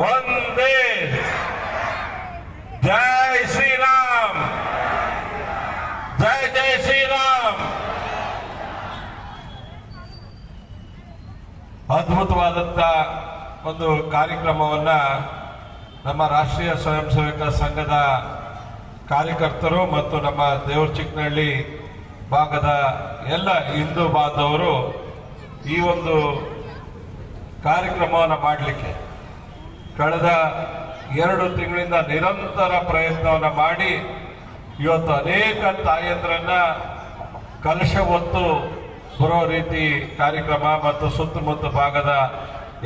ಒಂದೇ ಜೈ ಶ್ರೀರಾಮ್, ಜೈ ಜೈ ಶ್ರೀರಾಮ್. ಅದ್ಭುತವಾದಂತ ಒಂದು ಕಾರ್ಯಕ್ರಮವನ್ನ ನಮ್ಮ ರಾಷ್ಟ್ರೀಯ ಸ್ವಯಂ ಸೇವಕ ಸಂಘದ ಕಾರ್ಯಕರ್ತರು ಮತ್ತು ನಮ್ಮ ದೇವರಚಿಕ್ಕನಹಳ್ಳಿ ಭಾಗದ ಎಲ್ಲ ಹಿಂದೂ ಬಾಂಧವರು ಈ ಒಂದು ಕಾರ್ಯಕ್ರಮವನ್ನು ಮಾಡಲಿಕ್ಕೆ ಕಳೆದ 2 ತಿಂಗಳಿಂದ ನಿರಂತರ ಪ್ರಯತ್ನವನ್ನು ಮಾಡಿ ಇವತ್ತು ಅನೇಕ ತಾಯಂದ್ರನ್ನ ಕಲಶ ಹೊತ್ತು ಬರೋ ರೀತಿ ಕಾರ್ಯಕ್ರಮ ಮತ್ತು ಸುತ್ತಮುತ್ತ ಭಾಗದ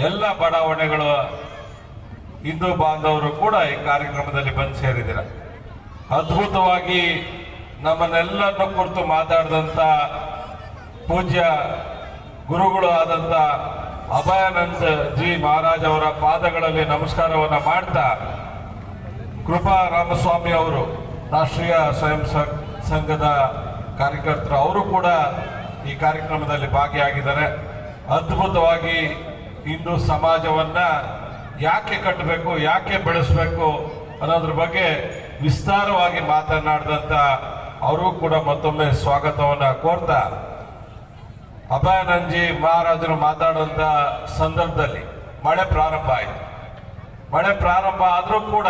ಎಲ್ಲ ಬಡಾವಣೆಗಳ ಹಿಂದೂ ಬಾಂಧವರು ಕೂಡ ಈ ಕಾರ್ಯಕ್ರಮದಲ್ಲಿ ಬಂದು ಸೇರಿದ್ದೀರ. ಅದ್ಭುತವಾಗಿ ನಮ್ಮನ್ನೆಲ್ಲರನ್ನು ಕುರಿತು ಮಾತಾಡಿದಂಥ ಪೂಜ್ಯ ಗುರುಗಳು ಆದಂಥ ಅಭಯಾನಂದ ಜಿ ಮಹಾರಾಜ್ ಅವರ ಪಾದಗಳಲ್ಲಿ ನಮಸ್ಕಾರವನ್ನು ಮಾಡ್ತಾ, ಕೃಪಾ ರಾಮಸ್ವಾಮಿ ಅವರು ರಾಷ್ಟ್ರೀಯ ಸ್ವಯಂ ಸಂಘದ ಕಾರ್ಯಕರ್ತರು ಅವರು ಕೂಡ ಈ ಕಾರ್ಯಕ್ರಮದಲ್ಲಿ ಭಾಗಿಯಾಗಿದ್ದಾರೆ. ಅದ್ಭುತವಾಗಿ ಹಿಂದೂ ಸಮಾಜವನ್ನ ಯಾಕೆ ಕಟ್ಟಬೇಕು, ಯಾಕೆ ಬೆಳೆಸಬೇಕು ಅನ್ನೋದ್ರ ಬಗ್ಗೆ ವಿಸ್ತಾರವಾಗಿ ಮಾತನಾಡಿದಂತ ಅವರು ಕೂಡ ಮತ್ತೊಮ್ಮೆ ಸ್ವಾಗತವನ್ನ ಕೋರ್ತಾ, ಅಭಯಾನಂದ್ ಜಿ ಮಹಾರಾಜರು ಮಾತಾಡುವಂತ ಸಂದರ್ಭದಲ್ಲಿ ಮಳೆ ಪ್ರಾರಂಭ ಆಯಿತು. ಮಳೆ ಪ್ರಾರಂಭ ಆದರೂ ಕೂಡ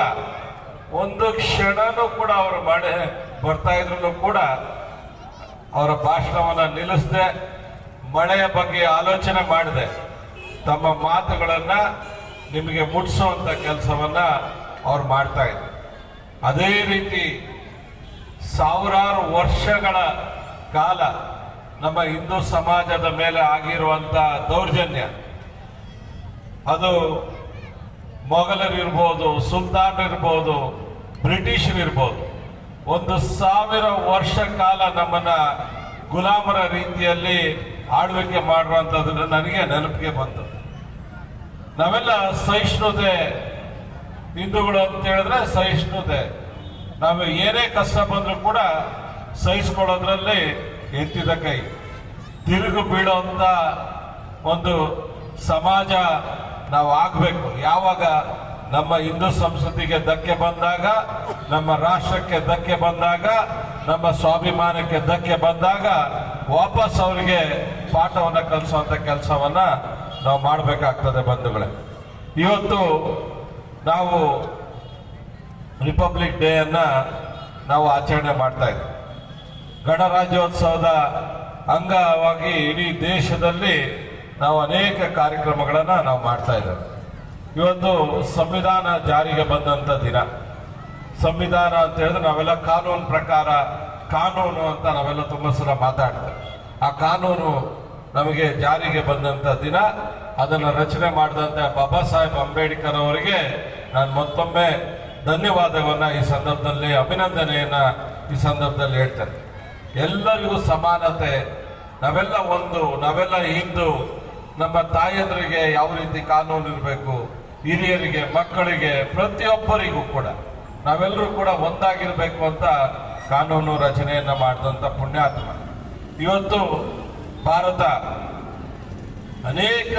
ಒಂದು ಕ್ಷಣನೂ ಕೂಡ ಅವರು ಮಳೆ ಬರ್ತಾ ಇದ್ರು ಕೂಡ ಅವರ ಭಾಷಣವನ್ನ ನಿಲ್ಲಿಸದೆ ಮಳೆಯ ಬಗ್ಗೆ ಆಲೋಚನೆ ಮಾಡದೆ ತಮ್ಮ ಮಾತುಗಳನ್ನ ನಿಮಗೆ ಮುಟ್ಟಿಸುವಂತ ಕೆಲಸವನ್ನ ಅವ್ರು ಮಾಡ್ತಾ ಇದ್ರು. ಅದೇ ರೀತಿ ಸಾವಿರಾರು ವರ್ಷಗಳ ಕಾಲ ನಮ್ಮ ಹಿಂದೂ ಸಮಾಜದ ಮೇಲೆ ಆಗಿರುವಂತ ದೌರ್ಜನ್ಯ, ಅದು ಮೊಘಲರಿರ್ಬೋದು, ಸುಲ್ತಾನರಿರ್ಬೋದು, ಬ್ರಿಟಿಷರಿರ್ಬೋದು, 1000 ವರ್ಷ ಕಾಲ ನಮ್ಮನ್ನ ಗುಲಾಮರ ರೀತಿಯಲ್ಲಿ ಆಳ್ವಿಕೆ ಮಾಡುವಂಥದ್ದು ನನಗೆ ನೆನಪಿಗೆ ಬಂತು. ನಾವೆಲ್ಲ ಸಹಿಷ್ಣುತೆ, ಹಿಂದೂಗಳು ಅಂತ ಹೇಳಿದ್ರೆ ಸಹಿಷ್ಣುತೆ, ನಾವು ಏನೇ ಕಷ್ಟ ಬಂದರೂ ಕೂಡ ಸಹಿಸ್ಕೊಳ್ಳೋದ್ರಲ್ಲಿ ಎತ್ತಿದ ಕೈ. ತಿರುಗು ಬೀಳುವಂತ ಒಂದು ಸಮಾಜ ನಾವು ಆಗಬೇಕು. ಯಾವಾಗ ನಮ್ಮ ಹಿಂದೂ ಸಂಸ್ಕೃತಿಗೆ ಧಕ್ಕೆ ಬಂದಾಗ, ನಮ್ಮ ರಾಷ್ಟ್ರಕ್ಕೆ ಧಕ್ಕೆ ಬಂದಾಗ, ನಮ್ಮ ಸ್ವಾಭಿಮಾನಕ್ಕೆ ಧಕ್ಕೆ ಬಂದಾಗ ವಾಪಸ್ ಅವರಿಗೆ ಪಾಠವನ್ನು ಕಲಿಸುವಂತ ಕೆಲಸವನ್ನ ನಾವು ಮಾಡಬೇಕಾಗ್ತದೆ ಬಂಧುಗಳೇ. ಇವತ್ತು ನಾವು ರಿಪಬ್ಲಿಕ್ ಡೇ ಅನ್ನ ನಾವು ಆಚರಣೆ ಮಾಡ್ತಾ ಇದ್ದೀವಿ. ಗಣರಾಜ್ಯೋತ್ಸವದ ಅಂಗವಾಗಿ ಇಡೀ ದೇಶದಲ್ಲಿ ನಾವು ಅನೇಕ ಕಾರ್ಯಕ್ರಮಗಳನ್ನು ನಾವು ಮಾಡ್ತಾ ಇದ್ದೇವೆ. ಇವತ್ತು ಸಂವಿಧಾನ ಜಾರಿಗೆ ಬಂದಂಥ ದಿನ. ಸಂವಿಧಾನ ಅಂತ ಹೇಳಿದ್ರೆ ನಾವೆಲ್ಲ ಕಾನೂನು ಪ್ರಕಾರ, ಕಾನೂನು ಅಂತ ನಾವೆಲ್ಲ ತುಂಬ ಸಲ ಮಾತಾಡ್ತೇವೆ. ಆ ಕಾನೂನು ನಮಗೆ ಜಾರಿಗೆ ಬಂದಂಥ ದಿನ. ಅದನ್ನು ರಚನೆ ಮಾಡಿದಂಥ ಬಾಬಾ ಸಾಹೇಬ್ ಅಂಬೇಡ್ಕರ್ ಅವರಿಗೆ ನಾನು ಮತ್ತೊಮ್ಮೆ ಧನ್ಯವಾದವನ್ನ ಈ ಸಂದರ್ಭದಲ್ಲಿ, ಅಭಿನಂದನೆಯನ್ನ ಈ ಸಂದರ್ಭದಲ್ಲಿ ಹೇಳ್ತೇನೆ. ಎಲ್ಲರಿಗೂ ಸಮಾನತೆ, ನಾವೆಲ್ಲ ಒಂದು, ನಾವೆಲ್ಲ ಹಿಂದೂ, ನಮ್ಮ ತಾಯಂದ್ರಿಗೆ ಯಾವ ರೀತಿ ಕಾನೂನು ಇರಬೇಕು, ಹಿರಿಯರಿಗೆ, ಮಕ್ಕಳಿಗೆ, ಪ್ರತಿಯೊಬ್ಬರಿಗೂ ಕೂಡ ನಾವೆಲ್ಲರೂ ಕೂಡ ಒಂದಾಗಿರ್ಬೇಕು ಅಂತ ಕಾನೂನು ರಚನೆಯನ್ನ ಮಾಡಿದಂಥ ಪುಣ್ಯಾತ್ಮ. ಇವತ್ತು ಭಾರತ ಅನೇಕ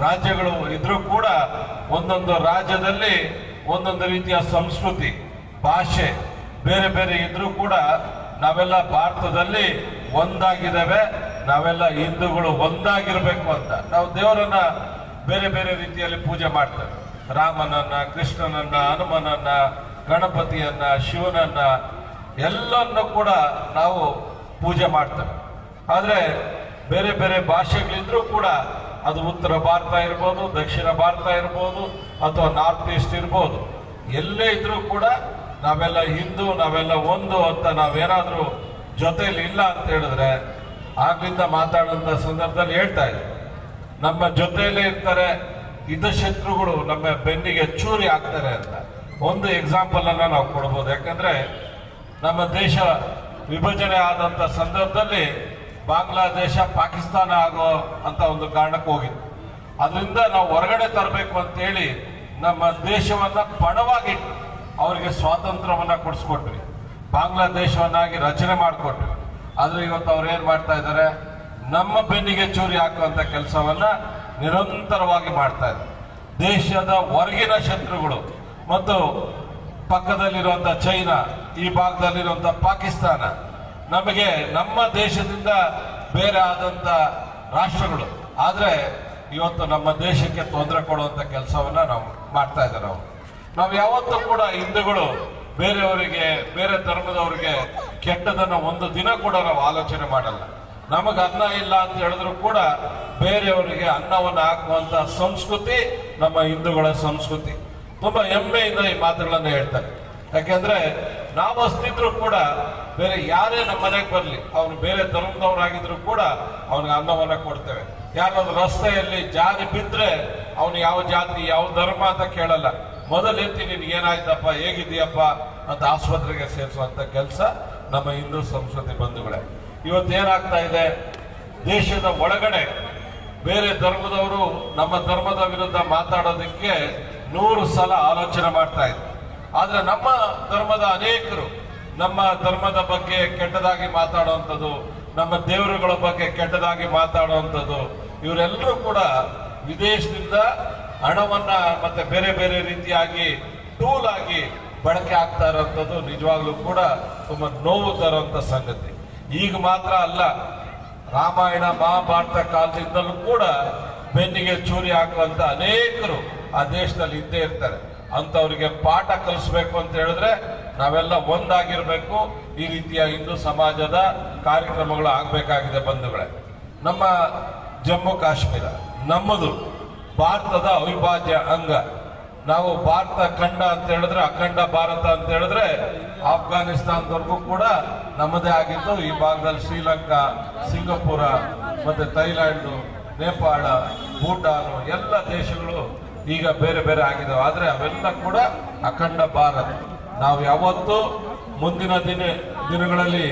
ರಾಜ್ಯಗಳು ಇದ್ರೂ ಕೂಡ ಒಂದೊಂದು ರಾಜ್ಯದಲ್ಲಿ ಒಂದೊಂದು ರೀತಿಯ ಸಂಸ್ಕೃತಿ, ಭಾಷೆ ಬೇರೆ ಬೇರೆ ಇದ್ರೂ ಕೂಡ ನಾವೆಲ್ಲ ಭಾರತದಲ್ಲಿ ಒಂದಾಗಿದ್ದೇವೆ. ನಾವೆಲ್ಲ ಹಿಂದೂಗಳು ಒಂದಾಗಿರ್ಬೇಕು ಅಂತ ನಾವು ದೇವರನ್ನ ಬೇರೆ ಬೇರೆ ರೀತಿಯಲ್ಲಿ ಪೂಜೆ ಮಾಡ್ತೇವೆ. ರಾಮನನ್ನ, ಕೃಷ್ಣನನ್ನ, ಹನುಮನನ್ನ, ಗಣಪತಿಯನ್ನ, ಶಿವನನ್ನ ಎಲ್ಲನ್ನು ಕೂಡ ನಾವು ಪೂಜೆ ಮಾಡ್ತೇವೆ. ಆದರೆ ಬೇರೆ ಬೇರೆ ಭಾಷೆಗಳಿದ್ರೂ ಕೂಡ ಅದು ಉತ್ತರ ಭಾರತ ಇರ್ಬೋದು, ದಕ್ಷಿಣ ಭಾರತ ಇರ್ಬೋದು, ಅಥವಾ ನಾರ್ತ್ ಈಸ್ಟ್ ಇರ್ಬೋದು, ಎಲ್ಲೇ ಇದ್ರೂ ಕೂಡ ನಾವೆಲ್ಲ ಹಿಂದೂ, ನಾವೆಲ್ಲ ಒಂದು ಅಂತ ನಾವೇನಾದ್ರೂ ಜೊತೆಯಲ್ಲಿ ಇಲ್ಲ ಅಂತ ಹೇಳಿದ್ರೆ, ಆಗ್ಲಿಂದ ಮಾತಾಡೋಂಥ ಸಂದರ್ಭದಲ್ಲಿ ಹೇಳ್ತಾ ಇದ್ದೆ, ನಮ್ಮ ಜೊತೆಯಲ್ಲೇ ಇರ್ತಾರೆ, ಹಿತಶತ್ರುಗಳು ನಮ್ಮ ಬೆನ್ನಿಗೆ ಚೂರಿ ಆಗ್ತಾರೆ ಅಂತ ಒಂದು ಎಕ್ಸಾಂಪಲ್ ಅನ್ನ ನಾವು ಕೊಡ್ಬೋದು. ಯಾಕಂದ್ರೆ ನಮ್ಮ ದೇಶ ವಿಭಜನೆ ಆದಂತ ಸಂದರ್ಭದಲ್ಲಿ ಬಾಂಗ್ಲಾದೇಶ ಪಾಕಿಸ್ತಾನ ಆಗೋ ಅಂತ ಒಂದು ಕಾರಣಕ್ಕೆ ಹೋಗಿತ್ತು. ಅದರಿಂದ ನಾವು ಹೊರಗಡೆ ತರಬೇಕು ಅಂತೇಳಿ ನಮ್ಮ ದೇಶವನ್ನ ಪಣವಾಗಿಟ್ಟು ಅವರಿಗೆ ಸ್ವಾತಂತ್ರ್ಯವನ್ನ ಕೊಡಿಸ್ಕೊಟ್ವಿ, ಬಾಂಗ್ಲಾದೇಶವನ್ನಾಗಿ ರಚನೆ ಮಾಡಿಕೊಟ್ವಿ. ಆದ್ರೆ ಇವತ್ತು ಅವ್ರು ಏನ್ ಮಾಡ್ತಾ ಇದ್ದಾರೆ, ನಮ್ಮ ಬೆನ್ನಿಗೆ ಚೂರಿ ಹಾಕುವಂತ ಕೆಲಸವನ್ನ ನಿರಂತರವಾಗಿ ಮಾಡ್ತಾ ಇದ್ದಾರೆ. ದೇಶದ ಹೊರಗಿನ ಶತ್ರುಗಳು ಮತ್ತು ಪಕ್ಕದಲ್ಲಿರುವಂಥ ಚೈನಾ, ಈ ಭಾಗದಲ್ಲಿರುವಂಥ ಪಾಕಿಸ್ತಾನ, ನಮಗೆ ನಮ್ಮ ದೇಶದಿಂದ ಬೇರೆ ಆದಂಥ ರಾಷ್ಟ್ರಗಳು, ಆದರೆ ಇವತ್ತು ನಮ್ಮ ದೇಶಕ್ಕೆ ತೊಂದರೆ ಕೊಡುವಂಥ ಕೆಲಸವನ್ನ ನಾವು ಮಾಡ್ತಾ ಇದ್ದೇವೆ. ನಾವು ಯಾವತ್ತೂ ಕೂಡ ಹಿಂದೂಗಳು ಬೇರೆಯವರಿಗೆ, ಬೇರೆ ಧರ್ಮದವರಿಗೆ ಕೆಟ್ಟದನ್ನ ಒಂದು ದಿನ ಕೂಡ ನಾವು ಆಲೋಚನೆ ಮಾಡಲ್ಲ. ನಮಗೆ ಅನ್ನ ಇಲ್ಲ ಅಂತ ಹೇಳಿದ್ರು ಕೂಡ ಬೇರೆಯವರಿಗೆ ಅನ್ನವನ್ನು ಹಾಕುವಂತ ಸಂಸ್ಕೃತಿ ನಮ್ಮ ಹಿಂದೂಗಳ ಸಂಸ್ಕೃತಿ. ತುಂಬಾ ಹೆಮ್ಮೆಯಿಂದ ಈ ಮಾತುಗಳನ್ನು ಹೇಳ್ತಾರೆ. ಯಾಕೆಂದ್ರೆ ನಾವು ಅಸ್ತಿದ್ರು ಕೂಡ ಬೇರೆ ಯಾರೇ ನಮ್ಮ ಮನೆಗೆ ಬರಲಿ, ಅವನು ಬೇರೆ ಧರ್ಮದವರಾಗಿದ್ರು ಕೂಡ ಅವನಿಗೆ ಅನ್ನವನ್ನ ಕೊಡ್ತೇವೆ. ಯಾರಾದ್ರೂ ರಸ್ತೆಯಲ್ಲಿ ಜಾರಿ ಬಿದ್ರೆ ಅವನು ಯಾವ ಜಾತಿ ಯಾವ ಧರ್ಮ ಅಂತ ಕೇಳಲ್ಲ, ಮೊದಲು ಎತ್ತಿ ನಿನ್ಗೆ ಏನಾಯ್ತಪ್ಪ, ಹೇಗಿದೆಯಪ್ಪ ಅಂತ ಆಸ್ಪತ್ರೆಗೆ ಸೇರಿಸುವಂತ ಕೆಲಸ ನಮ್ಮ ಹಿಂದೂ ಸಂಸ್ಕೃತಿ ಬಂಧುಗಳೇ. ಇವತ್ತೇನಾಗ್ತಾ ಇದೆ, ದೇಶದ ಒಳಗಡೆ ಬೇರೆ ಧರ್ಮದವರು ನಮ್ಮ ಧರ್ಮದ ವಿರುದ್ಧ ಮಾತಾಡೋದಕ್ಕೆ 100 ಸಲ ಆಲೋಚನೆ ಮಾಡ್ತಾ ಇದ್ರು. ಆದ್ರೆ ನಮ್ಮ ಧರ್ಮದ ಅನೇಕರು ನಮ್ಮ ಧರ್ಮದ ಬಗ್ಗೆ ಕೆಟ್ಟದಾಗಿ ಮಾತಾಡುವಂಥದ್ದು, ನಮ್ಮ ದೇವರುಗಳ ಬಗ್ಗೆ ಕೆಟ್ಟದಾಗಿ ಮಾತಾಡುವಂಥದ್ದು, ಇವರೆಲ್ಲರೂ ಕೂಡ ವಿದೇಶದಿಂದ ಹಣವನ್ನ ಮತ್ತೆ ಬೇರೆ ಬೇರೆ ರೀತಿಯಾಗಿ ಟೂಲ್ ಆಗಿ ಬಳಕೆ ಆಗ್ತಾ ಇರೋಂಥದ್ದು ನಿಜವಾಗ್ಲೂ ಕೂಡ ತುಂಬಾ ನೋವು ತರುವಂತ ಸಂಗತಿ. ಈಗ ಮಾತ್ರ ಅಲ್ಲ, ರಾಮಾಯಣ ಮಹಾಭಾರತ ಕಾಲದಿಂದಲೂ ಕೂಡ ಬೆನ್ನಿಗೆ ಚೂರಿ ಹಾಕುವಂತ ಅನೇಕರು ಆ ದೇಶದಲ್ಲಿ ಇದ್ದೇ ಇರ್ತಾರೆ. ಅಂತವರಿಗೆ ಪಾಠ ಕಲಿಸ್ಬೇಕು ಅಂತ ಹೇಳಿದ್ರೆ ನಾವೆಲ್ಲ ಒಂದಾಗಿರ್ಬೇಕು. ಈ ರೀತಿಯ ಹಿಂದೂ ಸಮಾಜದ ಕಾರ್ಯಕ್ರಮಗಳು ಆಗ್ಬೇಕಾಗಿದೆ ಬಂಧುಗಳೇ. ನಮ್ಮ ಜಮ್ಮು ಕಾಶ್ಮೀರ ನಮ್ಮದು ಭಾರತದ ಅವಿಭಾಜ್ಯ ಅಂಗ. ನಾವು ಭಾರತ ಖಂಡ ಅಂತ ಹೇಳಿದ್ರೆ, ಅಖಂಡ ಭಾರತ ಅಂತ ಹೇಳಿದ್ರೆ ಆಫ್ಘಾನಿಸ್ತಾನದವರೆಗೂ ಕೂಡ ನಮ್ಮದೇ ಆಗಿದ್ದು. ಈ ಭಾಗದಲ್ಲಿ ಶ್ರೀಲಂಕಾ, ಸಿಂಗಪೂರ, ಮತ್ತೆ ಥೈಲ್ಯಾಂಡು, ನೇಪಾಳ, ಭೂಟಾನು ಎಲ್ಲ ದೇಶಗಳು ಈಗ ಬೇರೆ ಬೇರೆ ಆಗಿದ್ದಾವೆ. ಆದ್ರೆ ಅವೆಲ್ಲ ಕೂಡ ಅಖಂಡ ಭಾರತ. ನಾವು ಯಾವತ್ತೂ ಮುಂದಿನ ದಿನಗಳಲ್ಲಿ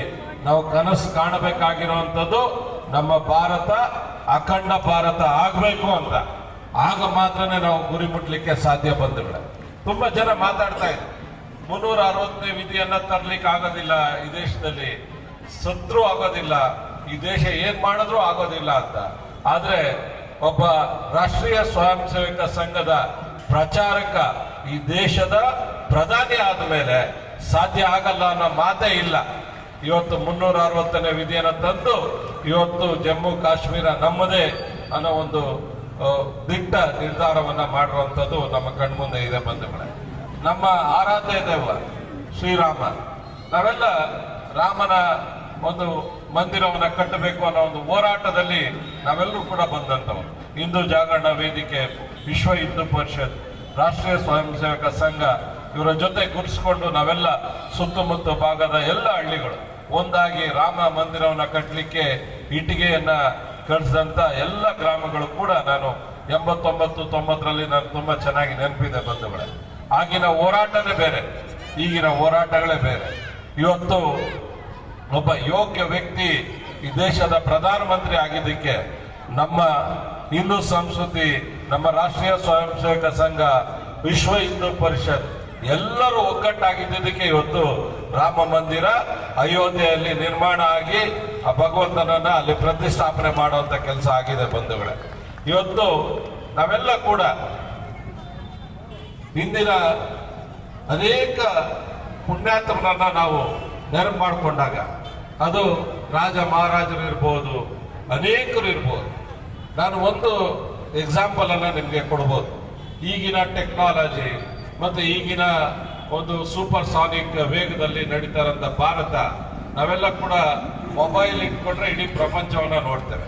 ನಾವು ಕನಸು ಕಾಣಬೇಕಾಗಿರುವಂಥದ್ದು ನಮ್ಮ ಭಾರತ ಅಖಂಡ ಭಾರತ ಆಗಬೇಕು ಅಂತ. ಆಗ ಮಾತ್ರನೇ ನಾವು ಗುರಿ ಮುಟ್ಲಿಕ್ಕೆ ಸಾಧ್ಯ. ಬಂಧುಗಳೇ, ತುಂಬಾ ಜನ ಮಾತಾಡ್ತಾ ಇದ್ರು 360ನೇ ವಿಧಿಯನ್ನ ತರ್ಲಿಕ್ಕೆ ಆಗೋದಿಲ್ಲ, ಈ ದೇಶದಲ್ಲಿ ಸತ್ರು ಆಗೋದಿಲ್ಲ, ಈ ದೇಶ ಏನ್ ಮಾಡಿದ್ರು ಆಗೋದಿಲ್ಲ ಅಂತ. ಆದ್ರೆ ಒಬ್ಬ ರಾಷ್ಟ್ರೀಯ ಸ್ವಯಂ ಸೇವಕ ಸಂಘದ ಪ್ರಚಾರಕ ಈ ದೇಶದ ಪ್ರಧಾನಿ ಆದ ಮೇಲೆ ಸಾಧ್ಯ ಆಗಲ್ಲ ಅನ್ನೋ ಮಾತೇ ಇಲ್ಲ. ಇವತ್ತು 360ನೇ ವಿಧಿಯನ್ನು ತಂದು ಇವತ್ತು ಜಮ್ಮು ಕಾಶ್ಮೀರ ನಮ್ಮದೇ ಅನ್ನೋ ಒಂದು ದಿಟ್ಟ ನಿರ್ಧಾರವನ್ನ ಮಾಡಿರುವಂಥದ್ದು ನಮ್ಮ ಕಣ್ಮುಂದೆ ಇದೆ ಬಂಧುಗಳೇ. ನಮ್ಮ ಆರಾಧ್ಯ ದೈವ ಶ್ರೀರಾಮ, ನಾವೆಲ್ಲ ರಾಮನ ಒಂದು ಮಂದಿರವನ್ನ ಕಟ್ಟಬೇಕು ಅನ್ನೋ ಒಂದು ಹೋರಾಟದಲ್ಲಿ ನಾವೆಲ್ಲರೂ ಕೂಡ ಬಂದಂಥವು. ಹಿಂದೂ ಜಾಗರಣ ವೇದಿಕೆ, ವಿಶ್ವ ಹಿಂದೂ ಪರಿಷತ್, ರಾಷ್ಟ್ರೀಯ ಸ್ವಯಂ ಸೇವಕ ಸಂಘ ಇವರ ಜೊತೆ ಗುರುಸ್ಕೊಂಡು ನಾವೆಲ್ಲ ಸುತ್ತಮುತ್ತ ಭಾಗದ ಎಲ್ಲ ಹಳ್ಳಿಗಳು ಒಂದಾಗಿ ರಾಮ ಮಂದಿರವನ್ನ ಕಟ್ಟಲಿಕ್ಕೆ ಇಟ್ಟಿಗೆಯನ್ನ ಕಳಿಸಿದಂತ ಎಲ್ಲ ಗ್ರಾಮಗಳು ಕೂಡ ನಾನು 89-90ರಲ್ಲಿ ನಾನು ತುಂಬಾ ಚೆನ್ನಾಗಿ ನೆನಪಿದೆ ಬಂಧುಗಳೇ. ಆಗಿನ ಹೋರಾಟನೇ ಬೇರೆ, ಈಗಿನ ಹೋರಾಟಗಳೇ ಬೇರೆ. ಇವತ್ತು ಒಬ್ಬ ಯೋಗ್ಯ ವ್ಯಕ್ತಿ ಈ ದೇಶದ ಪ್ರಧಾನಮಂತ್ರಿ ಆಗಿದ್ದಕ್ಕೆ ನಮ್ಮ ಹಿಂದೂ ಸಂಸ್ಕೃತಿ, ನಮ್ಮ ರಾಷ್ಟ್ರೀಯ ಸ್ವಯಂ ಸೇವಕ ಸಂಘ, ವಿಶ್ವ ಹಿಂದೂ ಪರಿಷತ್ ಎಲ್ಲರೂ ಒಗ್ಗಟ್ಟಾಗಿದ್ದಕ್ಕೆ ಇವತ್ತು ರಾಮ ಮಂದಿರ ಅಯೋಧ್ಯೆಯಲ್ಲಿ ನಿರ್ಮಾಣ ಆಗಿ ಆ ಭಗವಂತನನ್ನ ಅಲ್ಲಿ ಪ್ರತಿಷ್ಠಾಪನೆ ಮಾಡುವಂತ ಕೆಲಸ ಆಗಿದೆ ಬಂಧುಗಳೇ. ಇವತ್ತು ನಾವೆಲ್ಲ ಕೂಡ ಹಿಂದಿನ ಅನೇಕ ಪುಣ್ಯಾತ್ಮರನ್ನ ನಾವು ನೆನಪು ಮಾಡಿಕೊಂಡಾಗ, ಅದು ರಾಜ ಮಹಾರಾಜರು ಇರ್ಬೋದು, ಅನೇಕರು ಇರ್ಬೋದು. ನಾನು ಒಂದು ಎಕ್ಸಾಂಪಲ್ ಅನ್ನ ನಿಮಗೆ ಕೊಡ್ಬೋದು. ಈಗಿನ ಟೆಕ್ನಾಲಜಿ ಮತ್ತೆ ಈಗಿನ ಒಂದು ಸೂಪರ್ ಸಾನಿಕ್ ವೇಗದಲ್ಲಿ ನಡೀತಾ ಇರೋಂಥ ಭಾರತ, ನಾವೆಲ್ಲ ಕೂಡ ಮೊಬೈಲ್ ಇಟ್ಕೊಂಡ್ರೆ ಇಡೀ ಪ್ರಪಂಚವನ್ನ ನೋಡ್ತೇವೆ.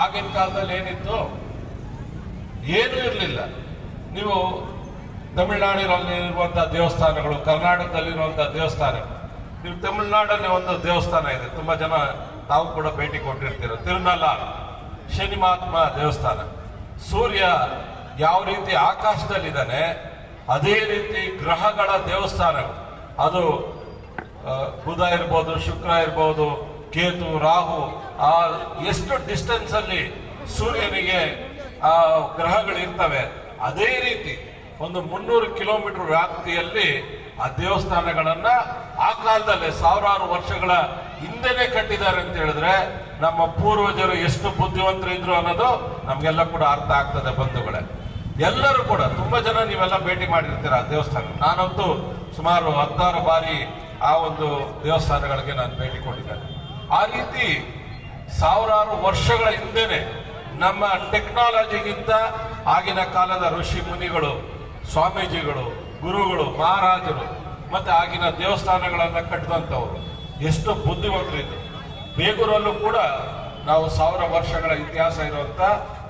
ಆಗಿನ ಕಾಲದಲ್ಲಿ ಏನಿತ್ತು, ಏನೂ ಇರಲಿಲ್ಲ. ನೀವು ತಮಿಳುನಾಡಿನಲ್ಲಿರುವಂತಹ ದೇವಸ್ಥಾನಗಳು, ಕರ್ನಾಟಕದಲ್ಲಿರುವಂತಹ ದೇವಸ್ಥಾನಗಳು, ನೀವು ತಮಿಳುನಾಡಲ್ಲಿ ಒಂದು ದೇವಸ್ಥಾನ ಇದೆ, ತುಂಬಾ ಜನ ತಾವು ಕೂಡ ಭೇಟಿ ಕೊಟ್ಟಿರ್ತೀರ, ತಿರುನಲ್ಲ ಶನಿ ಮಹಾತ್ಮ ದೇವಸ್ಥಾನ. ಸೂರ್ಯ ಯಾವ ರೀತಿ ಆಕಾಶದಲ್ಲಿದ್ದಾನೆ ಅದೇ ರೀತಿ ಗ್ರಹಗಳ ದೇವಸ್ಥಾನ. ಅದು ಬುಧ ಇರ್ಬೋದು, ಶುಕ್ರ ಇರ್ಬೋದು, ಕೇತು, ರಾಹು, ಆ ಎಷ್ಟು ಡಿಸ್ಟೆನ್ಸ್ ಅಲ್ಲಿ ಸೂರ್ಯನಿಗೆ ಆ ಗ್ರಹಗಳು ಇರ್ತವೆ, ಅದೇ ರೀತಿ ಒಂದು 300 ಕಿಲೋಮೀಟರ್ ವ್ಯಾಪ್ತಿಯಲ್ಲಿ ಆ ದೇವಸ್ಥಾನಗಳನ್ನ ಆ ಕಾಲದಲ್ಲೇ ಸಾವಿರಾರು ವರ್ಷಗಳ ಹಿಂದೆನೆ ಕಟ್ಟಿದ್ದಾರೆ ಅಂತ ಹೇಳಿದ್ರೆ ನಮ್ಮ ಪೂರ್ವಜರು ಎಷ್ಟು ಬುದ್ಧಿವಂತರು ಇದ್ರು ಅನ್ನೋದು ನಮ್ಗೆಲ್ಲ ಕೂಡ ಅರ್ಥ ಆಗ್ತದೆ ಬಂಧುಗಳೇ. ಎಲ್ಲರೂ ಕೂಡ ತುಂಬಾ ಜನ ನೀವೆಲ್ಲ ಭೇಟಿ ಮಾಡಿರ್ತೀರ ಆ ದೇವಸ್ಥಾನ. ನಾನಂತೂ ಸುಮಾರು 16 ಬಾರಿ ಆ ಒಂದು ದೇವಸ್ಥಾನಗಳಿಗೆ ನಾನು ಭೇಟಿ ಕೊಟ್ಟಿದ್ದೇನೆ. ಆ ರೀತಿ ಸಾವಿರಾರು ವರ್ಷಗಳ ಹಿಂದೆನೆ ನಮ್ಮ ಟೆಕ್ನಾಲಜಿಗಿಂತ ಆಗಿನ ಕಾಲದ ಋಷಿ ಮುನಿಗಳು, ಸ್ವಾಮೀಜಿಗಳು, ಗುರುಗಳು, ಮಹಾರಾಜರು ಮತ್ತೆ ಆಗಿನ ದೇವಸ್ಥಾನಗಳನ್ನ ಕಟ್ಟಿದಂಥವ್ರು ಎಷ್ಟು ಬುದ್ಧಿವಂತರಿದ್ರು. ಬೇಗೂರಲ್ಲೂ ಕೂಡ ನಾವು 1000 ವರ್ಷಗಳ ಇತಿಹಾಸ ಇರುವಂತ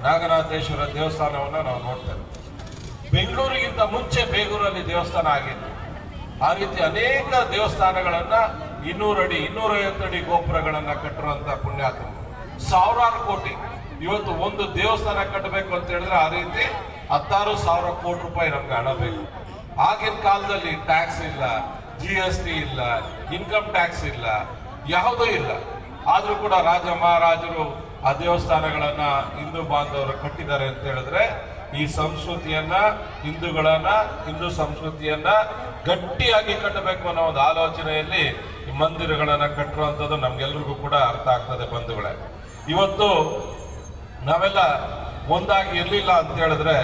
ನಾಗನಾಥೇಶ್ವರ ದೇವಸ್ಥಾನವನ್ನ ನಾವು ನೋಡ್ತೇವೆ. ಬೆಂಗಳೂರಿಗಿಂತ ಮುಂಚೆ ಬೇಗೂರಲ್ಲಿ ದೇವಸ್ಥಾನ ಆಗಿತ್ತು. ಆ ರೀತಿ ಅನೇಕ ದೇವಸ್ಥಾನಗಳನ್ನ 200 ಅಡಿ 250 ಅಡಿ ಗೋಪುರಗಳನ್ನ ಕಟ್ಟಿರುವಂತ ಪುಣ್ಯಾತ್ಮ. ಸಾವಿರಾರು ಕೋಟಿ. ಇವತ್ತು ಒಂದು ದೇವಸ್ಥಾನ ಕಟ್ಟಬೇಕು ಅಂತ ಹೇಳಿದ್ರೆ ಆ ರೀತಿ 16,000 ಕೋಟಿ ರೂಪಾಯಿ ನಮ್ಗೆ ಹಣ ಬೇಕು. ಆಗಿನ ಕಾಲದಲ್ಲಿ ಟ್ಯಾಕ್ಸ್ ಇಲ್ಲ, GST ಇಲ್ಲ, ಇನ್ಕಮ್ ಟ್ಯಾಕ್ಸ್ ಇಲ್ಲ, ಯಾವುದೂ ಇಲ್ಲ. ಆದ್ರೂ ಕೂಡ ರಾಜ ಮಹಾರಾಜರು ಆ ದೇವಸ್ಥಾನಗಳನ್ನ ಹಿಂದೂ ಬಾಂಧವರು ಕಟ್ಟಿದ್ದಾರೆ ಅಂತ ಹೇಳಿದ್ರೆ ಈ ಸಂಸ್ಕೃತಿಯನ್ನ, ಹಿಂದೂ ಸಂಸ್ಕೃತಿಯನ್ನ ಗಟ್ಟಿಯಾಗಿ ಕಟ್ಟಬೇಕು ಅನ್ನೋ ಒಂದು ಆಲೋಚನೆಯಲ್ಲಿ ಈ ಮಂದಿರಗಳನ್ನ ಕಟ್ಟಿರುವಂಥದ್ದು ನಮ್ಗೆಲ್ರಿಗೂ ಕೂಡ ಅರ್ಥ ಆಗ್ತದೆ ಬಂಧುಗಳೇ. ಇವತ್ತು ನಾವೆಲ್ಲ ಒಂದಾಗಿ ಇರಲಿಲ್ಲ ಅಂತ ಹೇಳಿದ್ರೆ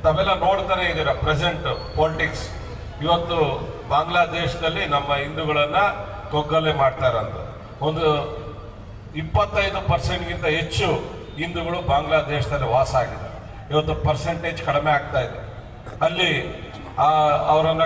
ತಾವೆಲ್ಲ ನೋಡ್ತಾನೆ ಇದ್ದೀರಾ ಪ್ರೆಸೆಂಟ್ ಪೊಲಿಟಿಕ್ಸ್. ಇವತ್ತು ಬಾಂಗ್ಲಾದೇಶದಲ್ಲಿ ನಮ್ಮ ಹಿಂದೂಗಳನ್ನ ಕೊಗ್ಗಲೆ ಮಾಡ್ತಾ ಇರೋದು. ಒಂದು 25%ಗಿಂತ ಹೆಚ್ಚು ಹಿಂದೂಗಳು ಬಾಂಗ್ಲಾದೇಶದಲ್ಲಿ ವಾಸ ಆಗಿದ್ದಾರೆ. ಇವತ್ತು ಪರ್ಸೆಂಟೇಜ್ ಕಡಿಮೆ ಆಗ್ತಾ ಇದೆ. ಅಲ್ಲಿ ಅವರನ್ನ